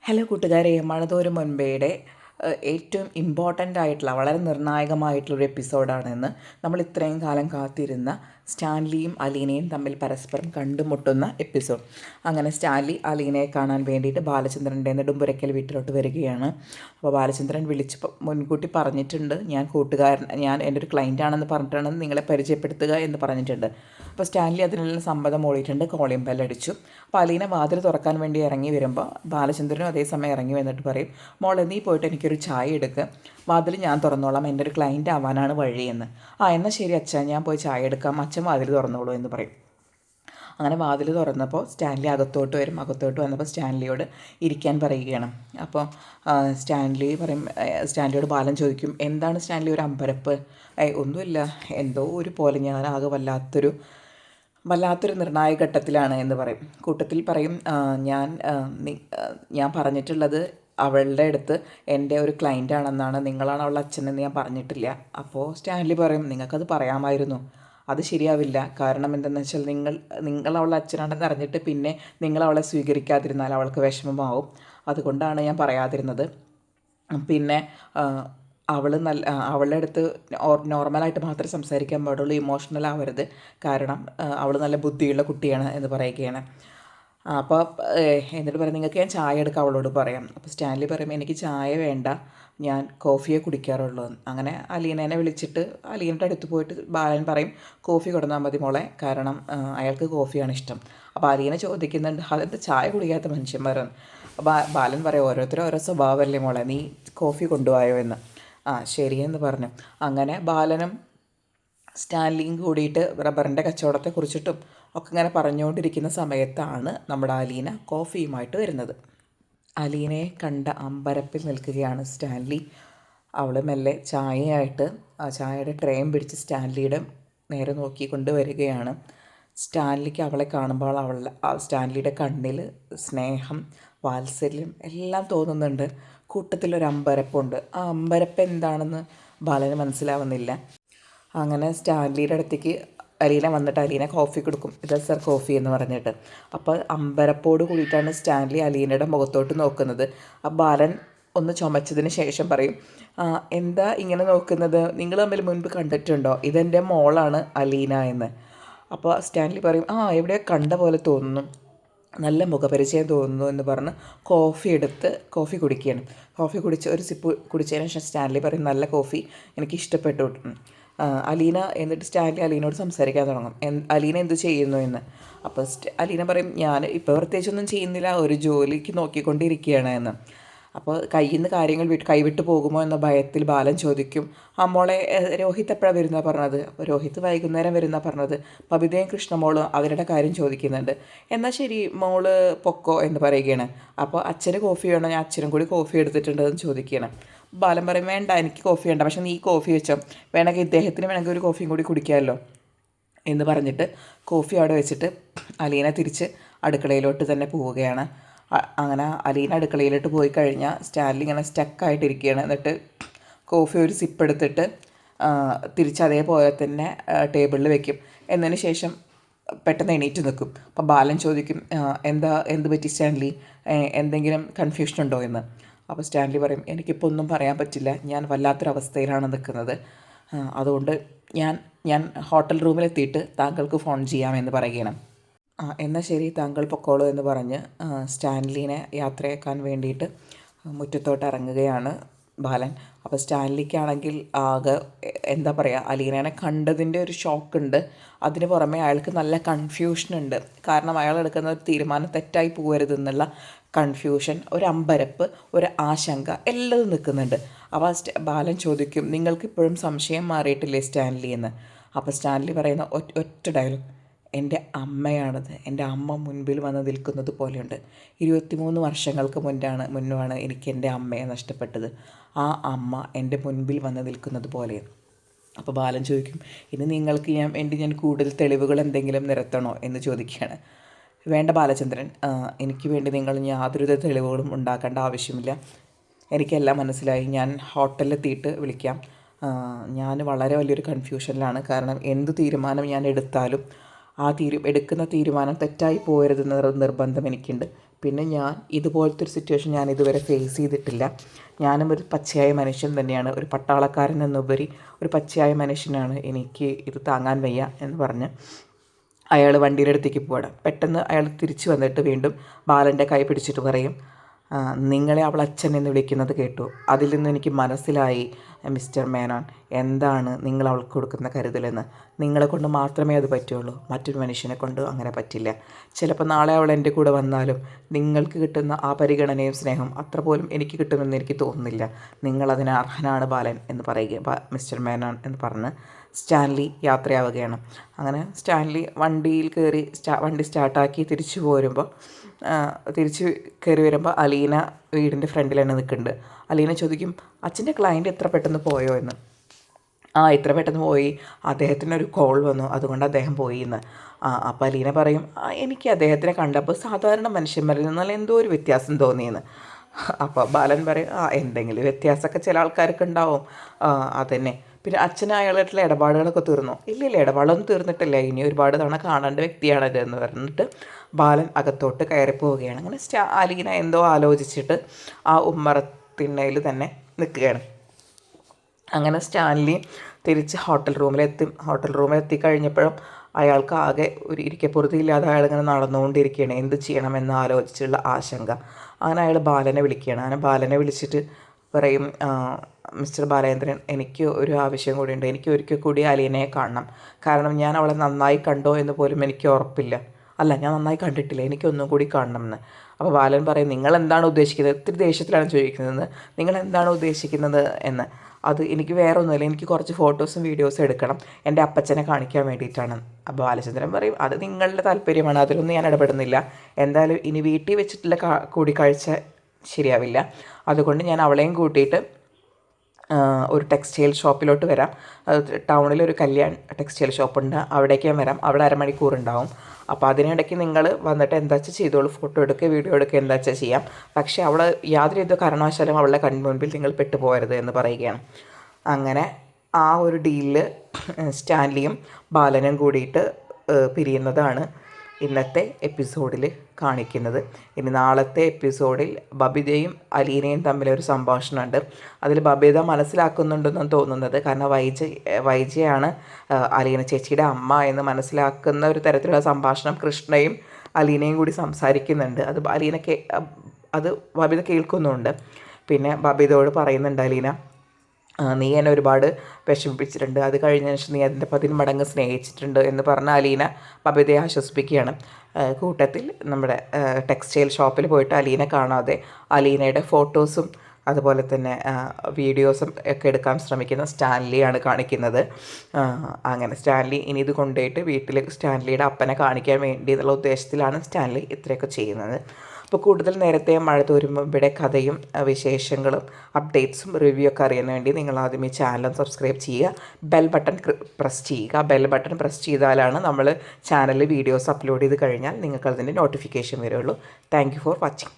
Hello കൂട്ടുകാരെ, മഴതോരും മുൻപേയുടെ ഏറ്റവും important ആയിട്ടുള്ള വളരെ നിർണായകമായിട്ടുള്ളൊരു എപ്പിസോഡാണ് ഇന്ന്. നമ്മൾ ഇത്രയും കാലം കാത്തിരുന്ന സ്റ്റാൻലിയും അലീനയും തമ്മിൽ പരസ്പരം കണ്ടുമുട്ടുന്ന എപ്പിസോഡ്. അങ്ങനെ സ്റ്റാൻലി അലീനയെ കാണാൻ വേണ്ടിയിട്ട് ബാലചന്ദ്രൻ്റെ നെടുമ്പുരയ്ക്കൽ വീട്ടിലോട്ട് വരികയാണ്. അപ്പോൾ ബാലചന്ദ്രൻ വിളിച്ച് മുൻകൂട്ടി പറഞ്ഞിട്ടുണ്ട്, ഞാൻ എൻ്റെ ഒരു ക്ലയൻറ്റാണെന്ന് പറഞ്ഞിട്ടാണ് നിങ്ങളെ പരിചയപ്പെടുത്തുക എന്ന് പറഞ്ഞിട്ടുണ്ട്. അപ്പോൾ സ്റ്റാൻലി അതിനെല്ലാം സമ്മതം മൂളിയിട്ടുണ്ട്. കോളിംഗ് ബെല്ലടിച്ചു. അപ്പോൾ അലീന വാതിൽ തുറക്കാൻ വേണ്ടി ഇറങ്ങി വരുമ്പോൾ ബാലചന്ദ്രനും അതേസമയം ഇറങ്ങി വന്നിട്ട് പറയും, മോളെ നീ പോയിട്ട് എനിക്കൊരു ചായ എടുക്കുക, വാതിൽ ഞാൻ തുറന്നോളാം, എൻ്റെ ഒരു ക്ലയൻറ്റ് ആവാനാണ് വഴിയെന്ന്. എന്നാൽ ശരി അച്ഛാ, ഞാൻ പോയി ചായ എടുക്കാം, അച്ഛൻ വാതിൽ തുറന്നോളൂ എന്ന് പറയും. അങ്ങനെ വാതിൽ തുറന്നപ്പോൾ സ്റ്റാൻലി അകത്തോട്ട് വരും. അകത്തോട്ട് വന്നപ്പോൾ സ്റ്റാൻലിയോട് ഇരിക്കാൻ പറയുകയാണ്. അപ്പോൾ സ്റ്റാൻലിയോട് ബാലൻ ചോദിക്കും, എന്താണ് സ്റ്റാൻലി ഒരു അമ്പരപ്പ്? ഒന്നുമില്ല, എന്തോ ഒരു പോലെ ഞാനാകെ വല്ലാത്തൊരു നിർണായക ഘട്ടത്തിലാണ് എന്ന് പറയും. കൂട്ടത്തിൽ പറയും, ഞാൻ പറഞ്ഞിട്ടുള്ളത് അവളുടെ അടുത്ത് എൻ്റെ ഒരു ക്ലയൻ്റ് ആണെന്നാണ്, നിങ്ങളാണ് അവളുടെ അച്ഛനെന്ന് ഞാൻ പറഞ്ഞിട്ടില്ല. അപ്പോൾ സ്റ്റാൻലി പറയും, നിങ്ങൾക്കത് പറയാമായിരുന്നു. അത് ശരിയാവില്ല. കാരണം എന്തെന്ന് വെച്ചാൽ നിങ്ങൾ അവളുടെ അച്ഛനാണെന്ന് അറിഞ്ഞിട്ട് പിന്നെ നിങ്ങൾ അവളെ സ്വീകരിക്കാതിരുന്നാൽ അവൾക്ക് വിഷമമാവും. അതുകൊണ്ടാണ് ഞാൻ പറയാതിരുന്നത്. പിന്നെ അവളുടെ അടുത്ത് നോർമലായിട്ട് മാത്രമേ സംസാരിക്കാൻ പാടുള്ളൂ, ഇമോഷണൽ ആവരുത്. കാരണം അവൾ നല്ല ബുദ്ധിയുള്ള കുട്ടിയാണ് എന്ന് പറയുകയാണ്. അപ്പോൾ എന്നിട്ട് പറയും, നിങ്ങൾക്ക് ഞാൻ ചായ എടുക്കാം അവളോട് പറയാം. അപ്പോൾ സ്റ്റാൻലി പറയും, എനിക്ക് ചായ വേണ്ട, ഞാൻ കോഫിയെ കുടിക്കാറുള്ളൂ. അങ്ങനെ അലീനേനെ വിളിച്ചിട്ട് അലീനയുടെ അടുത്ത് പോയിട്ട് ബാലൻ പറയും, കോഫി കൊടുന്നാൽ മതി മോളെ, കാരണം അയാൾക്ക് കോഫിയാണ് ഇഷ്ടം. അപ്പോൾ അലീന ചോദിക്കുന്നുണ്ട്, അതെന്താ ചായ കുടിക്കാത്ത മനുഷ്യന്മാരെന്ന്. ബാലൻ പറയും, ഓരോരുത്തരും ഓരോ സ്വഭാവമല്ലേ മോളെ, നീ കോഫി കൊണ്ടുപോയോ എന്ന്. ശരിയെന്ന് പറഞ്ഞു. അങ്ങനെ ബാലനും സ്റ്റാൻലിയും കൂടിയിട്ട് റബ്ബറിൻ്റെ കച്ചവടത്തെക്കുറിച്ചിട്ടും ഒക്കെ ഇങ്ങനെ പറഞ്ഞുകൊണ്ടിരിക്കുന്ന സമയത്താണ് നമ്മുടെ അലീന കോഫിയുമായിട്ട് വരുന്നത്. അലീനയെ കണ്ട അമ്പരപ്പിൽ നിൽക്കുകയാണ് സ്റ്റാൻലി. അവൾ മെല്ലെ ചായയായിട്ട് ചായയുടെ ട്രേയും പിടിച്ച് സ്റ്റാൻലിയുടെ നേരെ നോക്കിക്കൊണ്ട് വരികയാണ്. സ്റ്റാൻലിക്ക് അവളെ കാണുമ്പോൾ സ്റ്റാൻലിയുടെ കണ്ണിൽ സ്നേഹം, വാത്സല്യം എല്ലാം തോന്നുന്നുണ്ട്. കൂട്ടത്തിലൊരു അമ്പരപ്പുണ്ട്. ആ അമ്പരപ്പ് എന്താണെന്ന് ബാലന് മനസ്സിലാവുന്നില്ല. അങ്ങനെ സ്റ്റാൻലിയുടെ അടുത്തേക്ക് അലീന വന്നിട്ട് അലീന കോഫി കൊടുക്കും. ഇതാ സർ കോഫി എന്ന് പറഞ്ഞിട്ട്. അപ്പോൾ അമ്പരപ്പോട് കൂടിയിട്ടാണ് സ്റ്റാൻലി അലീനയുടെ മുഖത്തോട്ട് നോക്കുന്നത്. ആ ബാലൻ ഒന്ന് ചുമച്ചതിന് ശേഷം പറയും, എന്താ ഇങ്ങനെ നോക്കുന്നത്, നിങ്ങൾ തമ്മിൽ മുൻപ് കണ്ടിട്ടുണ്ടോ, ഇതെൻ്റെ മോളാണ് അലീന എന്ന്. അപ്പോൾ സ്റ്റാൻലി പറയും, എവിടെയോ കണ്ട പോലെ തോന്നുന്നു, നല്ല മുഖപരിചയം തോന്നുന്നു എന്ന് പറഞ്ഞ് കോഫി കുടിക്കുകയാണ്. കോഫി കുടിച്ച് ഒരു സിപ്പ് കുടിച്ചതിന് ശേഷം സ്റ്റാൻലി പറയും, നല്ല കോഫി, എനിക്ക് ഇഷ്ടപ്പെട്ടു. എന്നിട്ട് സ്റ്റാൻലി അലീനോട് സംസാരിക്കാൻ തുടങ്ങും, അലീന എന്ത് ചെയ്യുന്നു എന്ന്. അപ്പോൾ അലീന പറയും, ഞാൻ ഇപ്പോൾ പ്രത്യേകിച്ചൊന്നും ചെയ്യുന്നില്ല, ഒരു ജോലിക്ക് നോക്കിക്കൊണ്ടിരിക്കുകയാണ് എന്ന്. അപ്പോൾ കയ്യിൽ നിന്ന് കാര്യങ്ങൾ കൈവിട്ട് പോകുമോ എന്ന ഭയത്തിൽ ബാലൻ ചോദിക്കും, മോളെ രോഹിത് എപ്പോഴാണ് വരുന്ന പറഞ്ഞത്? അപ്പോൾ രോഹിത് വൈകുന്നേരം വരുന്ന പറഞ്ഞത്. ബബിതയും കൃഷ്ണമോളും അവരുടെ കാര്യം ചോദിക്കുന്നുണ്ട്. എന്നാൽ ശരി മോള് പൊക്കോ എന്ന് പറയുകയാണ്. അപ്പോൾ അച്ഛന് കോഫി വേണോ, ഞാൻ അച്ഛനും കൂടി കോഫി എടുത്തിട്ടുണ്ടെന്ന് ചോദിക്കുകയാണ്. ബാലൻ പറയും, വേണ്ട എനിക്ക് കോഫി വേണ്ട, പക്ഷേ നീ കോഫി വെച്ചോ, വേണമെങ്കിൽ ഒരു കോഫിയും കൂടി കുടിക്കാമല്ലോ എന്ന് പറഞ്ഞിട്ട് കോഫി അവിടെ വെച്ചിട്ട് അലീന തിരിച്ച് അടുക്കളയിലോട്ട് തന്നെ പോവുകയാണ്. അങ്ങനെ അലീന അടുക്കളയിലോട്ട് പോയി കഴിഞ്ഞാൽ സ്റ്റാൻലി ഇങ്ങനെ സ്റ്റക്കായിട്ടിരിക്കുകയാണ്. എന്നിട്ട് കോഫി ഒരു സിപ്പ് എടുത്തിട്ട് തിരിച്ച് അതേപോലെ തന്നെ ടേബിളിൽ വെക്കും. എന്നതിന് ശേഷം പെട്ടെന്ന് എണീറ്റ് നിൽക്കും. അപ്പം ബാലൻ ചോദിക്കും, എന്ത് പറ്റി സ്റ്റാൻലി, എന്തെങ്കിലും കൺഫ്യൂഷൻ ഉണ്ടോ എന്ന്. അപ്പോൾ സ്റ്റാൻലി പറയും, എനിക്കിപ്പോൾ ഒന്നും പറയാൻ പറ്റില്ല, ഞാൻ വല്ലാത്തൊരവസ്ഥയിലാണ് നിൽക്കുന്നത്, അതുകൊണ്ട് ഞാൻ ഹോട്ടൽ റൂമിലെത്തിയിട്ട് താങ്കൾക്ക് ഫോൺ ചെയ്യാമെന്ന് പറയുകയാണ്. എന്നാൽ ശരി താങ്കൾ പൊക്കോളൂ എന്ന് പറഞ്ഞ് സ്റ്റാൻലിനെ യാത്രയാക്കാൻ വേണ്ടിയിട്ട് മുറ്റത്തോട്ട് ഇറങ്ങുകയാണ് ബാലൻ. അപ്പോൾ സ്റ്റാൻലിക്കാണെങ്കിൽ ആകെ എന്താ പറയുക, അലീനനെ കണ്ടതിൻ്റെ ഒരു ഷോക്കുണ്ട്. അതിന് പുറമെ അയാൾക്ക് നല്ല കൺഫ്യൂഷനുണ്ട്. കാരണം അയാൾ എടുക്കുന്ന ഒരു തീരുമാനം തെറ്റായി പോകരുതെന്നുള്ള കൺഫ്യൂഷൻ, ഒരു അമ്പരപ്പ്, ഒരു ആശങ്ക എല്ലാം നിൽക്കുന്നുണ്ട്. അപ്പോൾ ബാലൻ ചോദിക്കും, നിങ്ങൾക്കിപ്പോഴും സംശയം മാറിയിട്ടില്ലേ സ്റ്റാൻലി എന്ന്. അപ്പോൾ സ്റ്റാൻലി പറയുന്ന ഒറ്റ ഡയലോഗ്, എൻ്റെ അമ്മയാണത്, എൻ്റെ അമ്മ മുൻപിൽ വന്ന് നിൽക്കുന്നത് പോലെയുണ്ട്. 23 വർഷങ്ങൾക്ക് മുൻപാണ് എനിക്ക് എൻ്റെ അമ്മയെ നഷ്ടപ്പെട്ടത്. ആ അമ്മ എൻ്റെ മുൻപിൽ വന്ന് നിൽക്കുന്നത് പോലെ. അപ്പോൾ ബാലൻ ചോദിക്കും, ഇനി നിങ്ങൾക്ക് ഞാൻ കൂടുതൽ തെളിവുകൾ എന്തെങ്കിലും നിരത്തണോ എന്ന് ചോദിക്കുകയാണ്. വേണ്ട ബാലചന്ദ്രൻ, എനിക്ക് വേണ്ടി നിങ്ങൾ യാതൊരുവിധ തെളിവുകളും ഉണ്ടാക്കേണ്ട ആവശ്യമില്ല, എനിക്കെല്ലാം മനസ്സിലായി, ഞാൻ ഹോട്ടലിലെത്തിയിട്ട് വിളിക്കാം. ഞാൻ വളരെ വലിയൊരു കൺഫ്യൂഷനിലാണ്. കാരണം എന്ത് തീരുമാനം ഞാൻ എടുത്താലും എടുക്കുന്ന തീരുമാനം തെറ്റായി പോകരുതെന്ന നിർബന്ധം എനിക്കുണ്ട്. പിന്നെ ഞാൻ ഇതുപോലത്തെ ഒരു സിറ്റുവേഷൻ ഞാൻ ഇതുവരെ ഫേസ് ചെയ്തിട്ടില്ല. ഞാനും ഒരു പച്ചയായ മനുഷ്യൻ തന്നെയാണ്, ഒരു പട്ടാളക്കാരൻ എന്നുപരി ഒരു പച്ചയായ മനുഷ്യനാണ്. എനിക്ക് ഇത് താങ്ങാൻ വയ്യ എന്ന് പറഞ്ഞ് അയാൾ വണ്ടിയുടെ അടുത്തേക്ക് പോവാണ്. പെട്ടെന്ന് അയാൾ തിരിച്ചു വന്നിട്ട് വീണ്ടും ബാലൻ്റെ കൈ പിടിച്ചിട്ട് പറയും, നിങ്ങളെ അവൾ അച്ഛൻ എന്ന് വിളിക്കുന്നത് കേട്ടു. അതിൽ നിന്ന് എനിക്ക് മനസ്സിലായി മിസ്റ്റർ മേനോൻ, എന്താണ് നിങ്ങൾ അവൾക്ക് കൊടുക്കുന്ന കരുതലെന്ന്. നിങ്ങളെ കൊണ്ട് മാത്രമേ അത് പറ്റുള്ളൂ, മറ്റൊരു മനുഷ്യനെ കൊണ്ട് അങ്ങനെ പറ്റില്ല. ചിലപ്പോൾ നാളെ അവൾ എൻ്റെ കൂടെ വന്നാലും നിങ്ങൾക്ക് കിട്ടുന്ന ആ പരിഗണനയും സ്നേഹം അത്ര പോലും എനിക്ക് കിട്ടുമെന്ന് എനിക്ക് തോന്നുന്നില്ല. നിങ്ങളതിന് അർഹനാണ് ബാലൻ എന്ന് പറയുക, മിസ്റ്റർ മേനോൻ എന്ന് പറഞ്ഞ് സ്റ്റാൻലി യാത്രയാവുകയാണ്. അങ്ങനെ സ്റ്റാൻലി വണ്ടിയിൽ കയറി വണ്ടി സ്റ്റാർട്ടാക്കി തിരിച്ച് കയറി വരുമ്പോൾ അലീന വീടിൻ്റെ ഫ്രണ്ടിൽ തന്നെ നിൽക്കുന്നുണ്ട്. അലീന ചോദിക്കും, അച്ഛൻ്റെ ക്ലയൻറ്റ് എത്ര പെട്ടെന്ന് പോയോ എന്ന്. ഇത്ര പെട്ടെന്ന് പോയി, അദ്ദേഹത്തിനൊരു കോൾ വന്നു, അതുകൊണ്ട് അദ്ദേഹം പോയി എന്ന്. അപ്പോൾ അലീന പറയും, എനിക്ക് അദ്ദേഹത്തിനെ കണ്ടപ്പോൾ സാധാരണ മനുഷ്യന്മാരിൽ നിന്നാൽ എന്തോ ഒരു വ്യത്യാസം തോന്നിയെന്ന്. അപ്പോൾ ബാലൻ പറയും, എന്തെങ്കിലും വ്യത്യാസമൊക്കെ ചില ആൾക്കാർക്ക് ഉണ്ടാവും, അതന്നെ. പിന്നെ അച്ഛന് അയാളായിട്ടുള്ള ഇടപാടുകളൊക്കെ തീർന്നു. ഇല്ല, ഇടപാടൊന്നും തീർന്നിട്ടില്ല, ഇനി ഒരുപാട് തവണ കാണേണ്ട വ്യക്തിയാണത് എന്ന് പറഞ്ഞിട്ട് ബാലൻ അകത്തോട്ട് കയറി പോവുകയാണ്. അങ്ങനെ അലീന എന്തോ ആലോചിച്ചിട്ട് ആ ഉമ്മറത്തിണ്ണയിൽ തന്നെ നിൽക്കുകയാണ്. അങ്ങനെ സ്റ്റാൻലി തിരിച്ച് ഹോട്ടൽ റൂമിലെത്തി കഴിഞ്ഞപ്പോഴും അയാൾക്ക് ആകെ ഒരു ഇരിക്കപ്പുറത്തില്ലാതെ അയാളിങ്ങനെ നടന്നുകൊണ്ടിരിക്കുകയാണ്, എന്ത് ചെയ്യണമെന്ന് ആലോചിച്ചുള്ള ആശങ്ക. അങ്ങനെ അയാൾ ബാലനെ വിളിക്കുകയാണ്. അങ്ങനെ ബാലനെ വിളിച്ചിട്ട് പറയും, മിസ്റ്റർ ബാലേന്ദ്രൻ, എനിക്ക് ഒരു ആവശ്യം കൂടിയുണ്ട്. എനിക്ക് ഒരിക്കൽ കൂടി അലീനയെ കാണണം. കാരണം ഞാൻ അവളെ നന്നായി കണ്ടോ എന്ന് പോലും എനിക്ക് ഉറപ്പില്ല. ഞാൻ നന്നായി കണ്ടിട്ടില്ല, എനിക്കൊന്നും കൂടി കാണണം എന്ന്. അപ്പോൾ ബാലൻ പറയും, നിങ്ങൾ എന്താണ് ഉദ്ദേശിക്കുന്നത്? ഇത്തിരി ദേഷ്യത്തിലാണ് ചോദിക്കുന്നത്, നിങ്ങൾ എന്താണ് ഉദ്ദേശിക്കുന്നത് എന്ന്. അത് എനിക്ക് വേറെ ഒന്നുമില്ല, എനിക്ക് കുറച്ച് ഫോട്ടോസും വീഡിയോസും എടുക്കണം, എൻ്റെ അപ്പച്ചനെ കാണിക്കാൻ വേണ്ടിയിട്ടാണ്. അപ്പോൾ ബാലചന്ദ്രൻ പറയും, അത് നിങ്ങളുടെ താല്പര്യമാണ്, അതിലൊന്നും ഞാൻ ഇടപെടുന്നില്ല. എന്തായാലും ഇനി വീട്ടിൽ വെച്ചിട്ടുള്ള കൂടിക്കാഴ്ച ശരിയാവില്ല, അതുകൊണ്ട് ഞാൻ അവളെയും കൂട്ടിയിട്ട് ഒരു ടെക്സ്റ്റൈൽ ഷോപ്പിലോട്ട് വരാം. ടൗണിലൊരു കല്യാൺ ടെക്സ്റ്റൈൽ ഷോപ്പുണ്ട്, അവിടേക്ക് ഞാൻ വരാം. അവിടെ അരമണിക്കൂർ ഉണ്ടാവും. അപ്പോൾ അതിനിടയ്ക്ക് നിങ്ങൾ വന്നിട്ട് എന്താ വെച്ചാൽ ചെയ്തോളൂ, ഫോട്ടോ എടുക്കുക, വീഡിയോ എടുക്കുക, എന്താ വെച്ചാൽ ചെയ്യാം. പക്ഷേ അവൾ യാതൊരു കാരണവശാലും അവളുടെ കൺമുൻപിൽ നിങ്ങൾ പെട്ടുപോകരുത് എന്ന് പറയുകയാണ്. അങ്ങനെ ആ ഒരു ഡീലിൽ സ്റ്റാൻലിയും ബാലനും കൂടിയിട്ട് പിരിയുന്നതാണ് ഇന്നത്തെ എപ്പിസോഡിൽ കാണിക്കുന്നത്. ഇനി നാളത്തെ എപ്പിസോഡിൽ ബബിതയും അലീനയും തമ്മിലൊരു സംഭാഷണമുണ്ട്. അതിൽ ബബിത മനസ്സിലാക്കുന്നുണ്ടെന്നാണ് തോന്നുന്നത്, കാരണം വൈജയാണ് അലീന ചേച്ചിയുടെ അമ്മ എന്ന് മനസ്സിലാക്കുന്ന ഒരു തരത്തിലുള്ള സംഭാഷണം കൃഷ്ണയും അലീനയും കൂടി സംസാരിക്കുന്നുണ്ട്. അത് ബബിത കേൾക്കുന്നുണ്ട്. പിന്നെ ബബിതയോട് പറയുന്നുണ്ട് അലീന, നീ എന്നെ ഒരുപാട് വിഷമിപ്പിച്ചിട്ടുണ്ട്, അത് കഴിഞ്ഞ ശേഷം നീ അതിൻ്റെ 10 മടങ്ങ് സ്നേഹിച്ചിട്ടുണ്ട് എന്ന് പറഞ്ഞ അലീന ബബിതയെ ആശ്വസിപ്പിക്കുകയാണ്. കൂട്ടത്തിൽ നമ്മുടെ ടെക്സ്റ്റൈൽ ഷോപ്പിൽ പോയിട്ട് അലീന കാണാതെ അലീനയുടെ ഫോട്ടോസും അതുപോലെ തന്നെ വീഡിയോസും ഒക്കെ എടുക്കാൻ ശ്രമിക്കുന്ന സ്റ്റാൻലിയാണ് കാണിക്കുന്നത്. അങ്ങനെ സ്റ്റാൻലി ഇനി ഇത് കൊണ്ടുപോയിട്ട് വീട്ടിൽ സ്റ്റാൻലിയുടെ അപ്പനെ കാണിക്കാൻ വേണ്ടി എന്നുള്ള ഉദ്ദേശത്തിലാണ് സ്റ്റാൻലി ഇത്രയൊക്കെ ചെയ്യുന്നത്. അപ്പോൾ കൂടുതൽ നേരത്തെ മഴ തോരുമ്പോൾ ഇവിടെ കഥയും വിശേഷങ്ങളും അപ്ഡേറ്റ്സും റിവ്യൂ ഒക്കെ അറിയാൻ വേണ്ടി നിങ്ങൾ ആദ്യം ഈ ചാനൽ സബ്സ്ക്രൈബ് ചെയ്യുക, ബെൽ ബട്ടൺ പ്രസ് ചെയ്യുക. ബെൽ ബട്ടൺ പ്രസ് ചെയ്താലാണ് നമ്മൾ ചാനലിൽ വീഡിയോസ് അപ്ലോഡ് ചെയ്ത് കഴിഞ്ഞാൽ നിങ്ങൾക്ക് അതിൻ്റെ നോട്ടിഫിക്കേഷൻ വരുള്ളൂ. Thank you for watching.